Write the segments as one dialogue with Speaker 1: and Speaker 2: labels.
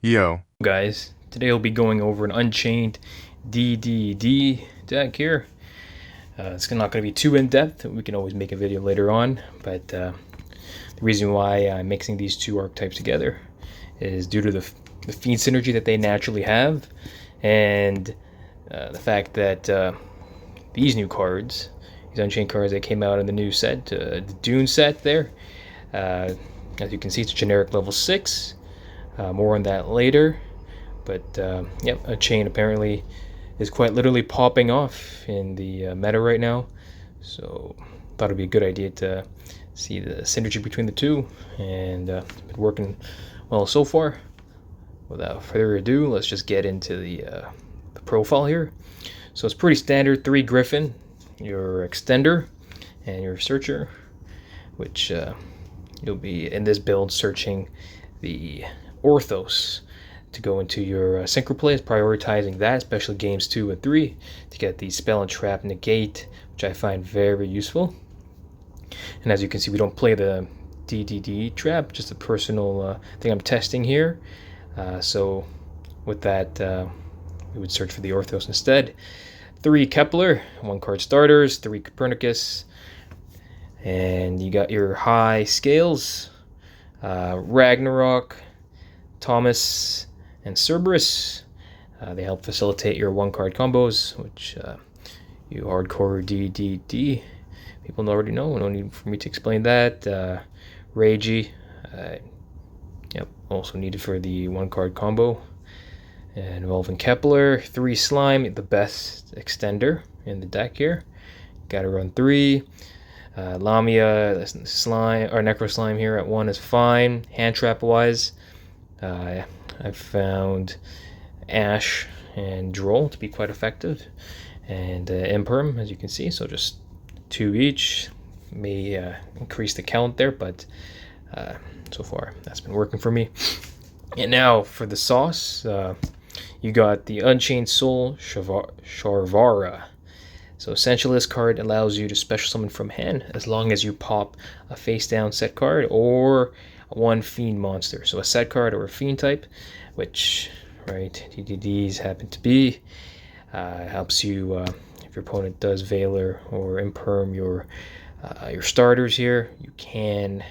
Speaker 1: Yo.
Speaker 2: Guys, today I'll be going over an Unchained DDD deck here. It's not going to be too in-depth. We can always make a video later on, but the reason why I'm mixing these two archetypes together is due to the fiend synergy that they naturally have, and the fact that these new cards, these Unchained cards that came out in the new set, the DUNE set there, as you can see, it's a generic level 6. More on that later. But yep, Unchained apparently is quite literally popping off in the meta right now. So thought it'd be a good idea to see the synergy between the two, and been working well so far. Without further ado, let's just get into the profile here. So it's pretty standard: 3 Griffin, your extender, and your searcher, which you'll be in this build searching the Orthos to go into your synchro plays, prioritizing that, especially games 2 and 3, to get the spell and trap negate, which I find very useful. And as you can see, we don't play the DDD trap, just a personal thing I'm testing here. So with that, we would search for the Orthos instead. 3 Kepler, 1 card starters, 3 Copernicus, and you got your high scales, Ragnarok, Thomas, and Cerberus. They help facilitate your 1-card combos, which you hardcore DDD people already know. No need for me to explain that. Ragey, yep, also needed for the 1-card combo. And involving Kepler, 3 Slime, the best extender in the deck here. Gotta run 3. Lamia, Slime, or Necro Slime here at 1 is fine. Hand trap wise, I've found Ash and Droll to be quite effective, and Imperm, as you can see, so just 2 each. May increase the count there, but so far that's been working for me. And now for the sauce, you got the Unchained Soul Sharvara. So essentially, this card allows you to special summon from hand as long as you pop a face down set card or 1 fiend monster. So a set card or a fiend type, which, right, DDDs happen to be. Helps you if your opponent does Veiler or Imperm your starters here. You can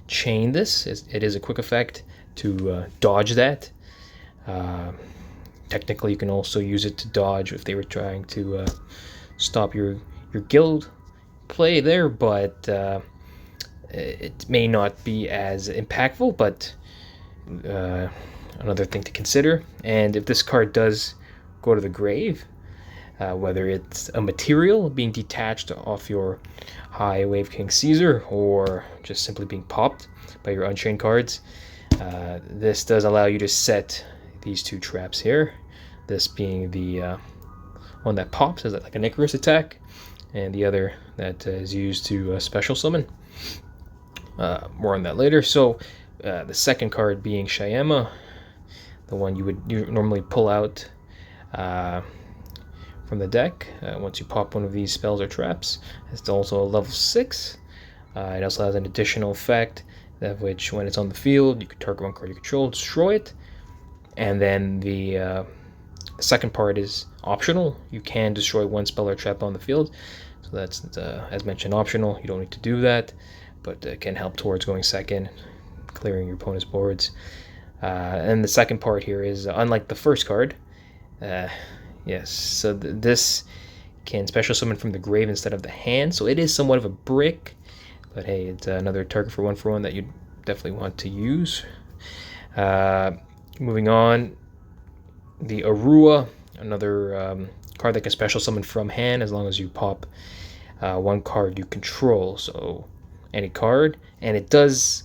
Speaker 2: chain this. It is a quick effect to dodge that. Technically, you can also use it to dodge if they were trying to stop your guild play there, but it may not be as impactful, but another thing to consider. And if this card does go to the grave, whether it's a material being detached off your High Wave King Caesar or just simply being popped by your Unchained cards, this does allow you to set these 2 traps here, this being the one that pops as like an Icarus attack, and the other that is used to special summon. More on that later. So the second card being Shyama, the one you would normally pull out from the deck once you pop one of these spells or traps. It's also a level 6. It also has an additional effect, that which when it's on the field, you can target 1 card you control, destroy it. And then the second part is optional. You can destroy 1 spell or trap on the field. So that's, as mentioned, optional. You don't need to do that, but it can help towards going second, clearing your opponent's boards. And the second part here is, unlike the first card, yes, so this can special summon from the grave instead of the hand. So it is somewhat of a brick, but hey, it's another target for 1/1 that you definitely want to use. Moving on, the Arua, another card that can special summon from hand as long as you pop 1 card you control, so any card, and it does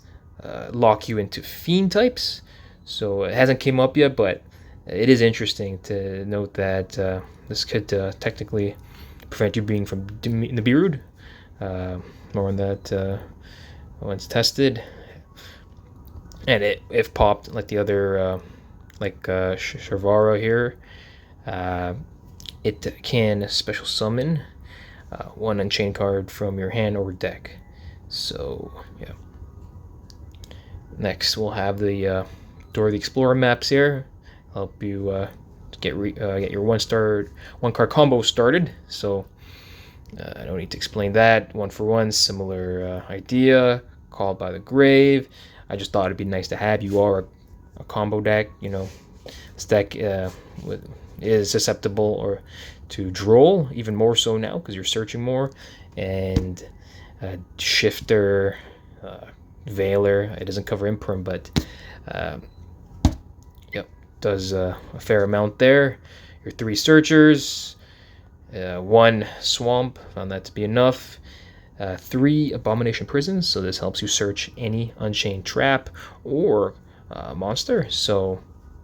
Speaker 2: lock you into fiend types. So it hasn't came up yet, but it is interesting to note that this could technically prevent you being from Nibiru'd. More on that once tested. And if popped like the other, like Sharvara here, it can special summon 1 Unchained card from your hand or deck. So yeah. Next we'll have the Dora the Explorer maps here. Help you get your one card combo started. So I don't need to explain that. 1-for-1, similar idea. Called by the Grave. I just thought it'd be nice to have. You are a combo deck. You know, this deck is susceptible or to droll, even more so now because you're searching more. And Shifter, Veiler. It doesn't cover Imperm, but yep, does a fair amount there. Your 3 searchers, 1 swamp. Found that to be enough. 3 Abomination Prisons, so this helps you search any Unchained trap or monster, so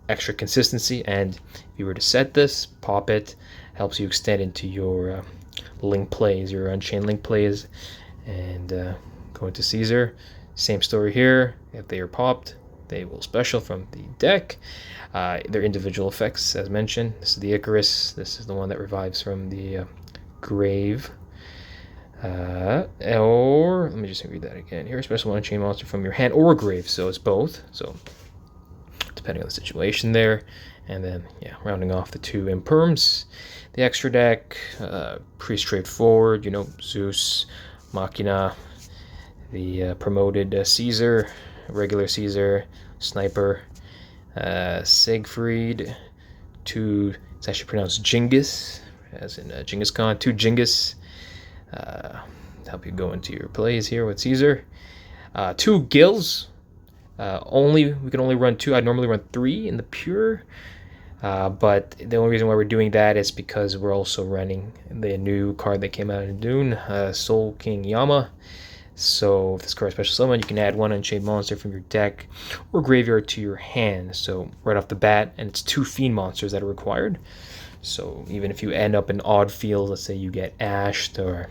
Speaker 2: extra consistency. And if you were to set this, pop it, helps you extend into your link plays, your Unchained link plays. And go into Caesar, same story here. If they are popped, they will special from the deck. Their individual effects, as mentioned. This is the Icarus, this is the one that revives from the grave. Or let me just read that again here. Special Unchained monster from your hand or grave, so it's both. So depending on the situation there. And then yeah, rounding off the 2 Imperms. The extra deck, pretty straightforward. You know, Zeus, Machina, the promoted Caesar, regular Caesar, Sniper, Siegfried, 2. It's actually pronounced Genghis, as in Genghis Khan. 2 Genghis. Help you go into your plays here with Caesar. 2 Gills. We can only run 2. I'd normally run 3 in the pure, but the only reason why we're doing that is because we're also running the new card that came out in DUNE, Soul King Yama. So if this card is special summon, you can add 1 Unchained monster from your deck or graveyard to your hand. So right off the bat, and it's 2 Fiend monsters that are required. So even if you end up in odd field, let's say you get ashed, or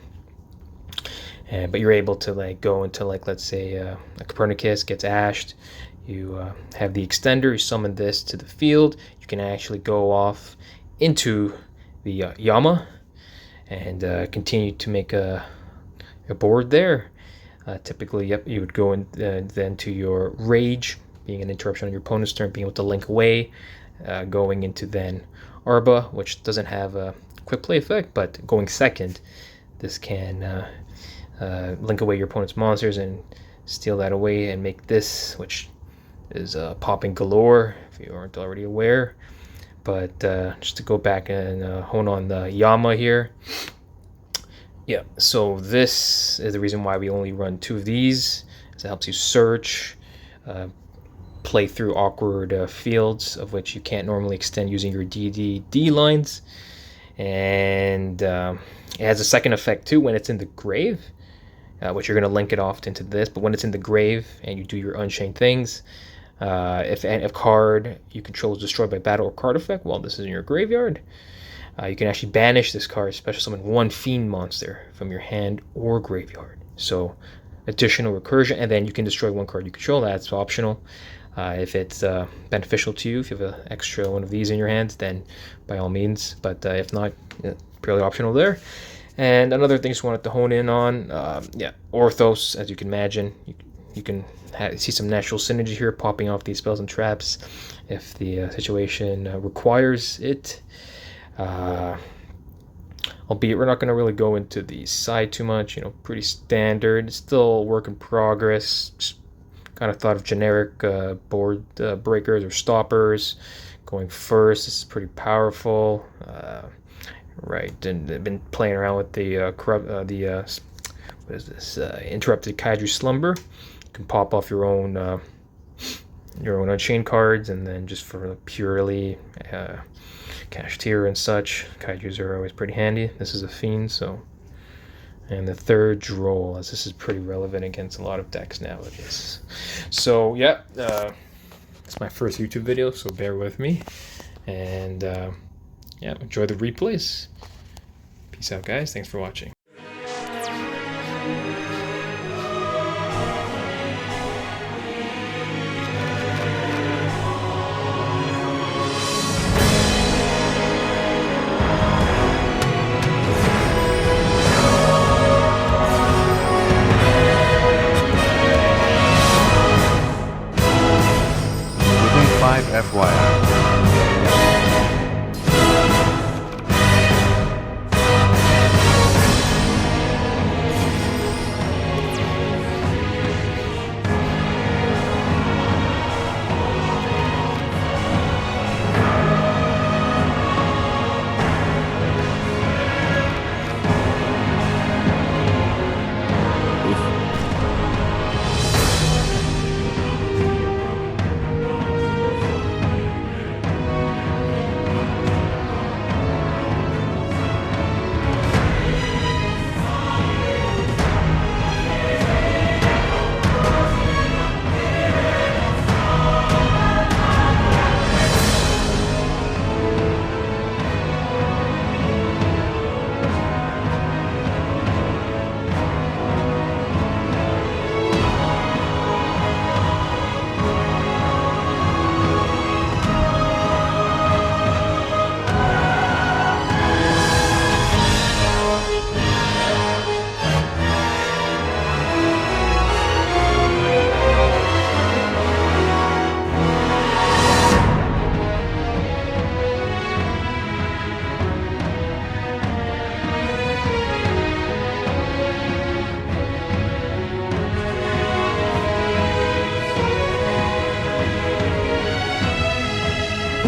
Speaker 2: but you're able to like go into, like, let's say a Copernicus gets ashed, you have the extender, you summon this to the field, you can actually go off into the Yama and continue to make a board there. Typically, yep, you would go in then to your Rage, being an interruption on your opponent's turn, being able to link away, going into then Arba, which doesn't have a quick play effect, but going second, this can link away your opponent's monsters and steal that away and make this, which is popping galore if you aren't already aware. But just to go back and hone on the Yama here. Yeah, so this is the reason why we only run 2 of these, as it helps you search, play through awkward fields of which you can't normally extend using your DDD lines. And it has a second effect too when it's in the grave, which you're going to link it off into this. But when it's in the grave and you do your Unchained things, if a card you control is destroyed by battle or card effect while this is in your graveyard, you can actually banish this card, special summon 1 Fiend monster from your hand or graveyard. So additional recursion, and then you can destroy 1 card you control. That's optional. If it's beneficial to you, if you have an extra 1 of these in your hand, then by all means. But if not, purely optional there. And another thing I just wanted to hone in on, yeah, Orthos, as you can imagine, you can see some natural synergy here, popping off these spells and traps if the situation requires it. Albeit we're not going to really go into the side too much, you know, pretty standard, still work in progress. Just kind of thought of generic board breakers or stoppers going first. This is pretty powerful. Right, and I've been playing around with the what is this? Interrupted Kaiju Slumber. You can pop off your own Unchained cards, and then just for purely Cashier and such, Kaijus are always pretty handy. This is a Fiend, so. And the third Droll, as this is pretty relevant against a lot of decks nowadays. So yeah, it's my first YouTube video, so bear with me, and yeah, enjoy the replays. Peace out, guys. Thanks for watching.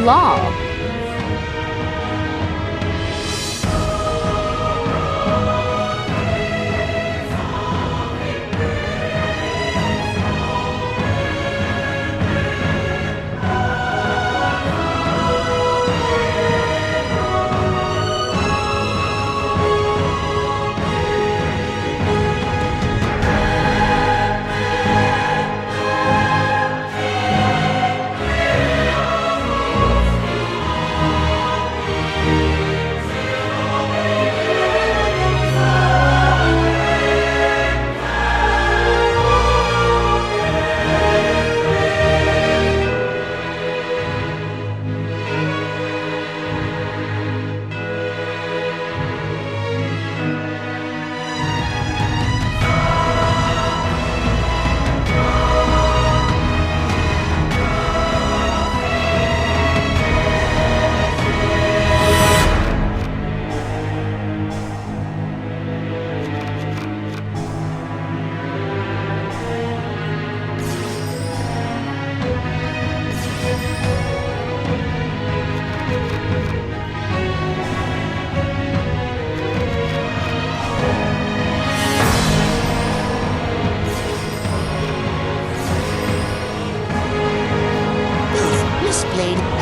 Speaker 1: law.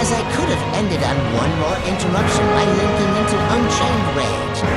Speaker 3: As I could have ended on one more interruption by linking into Unchained Rage.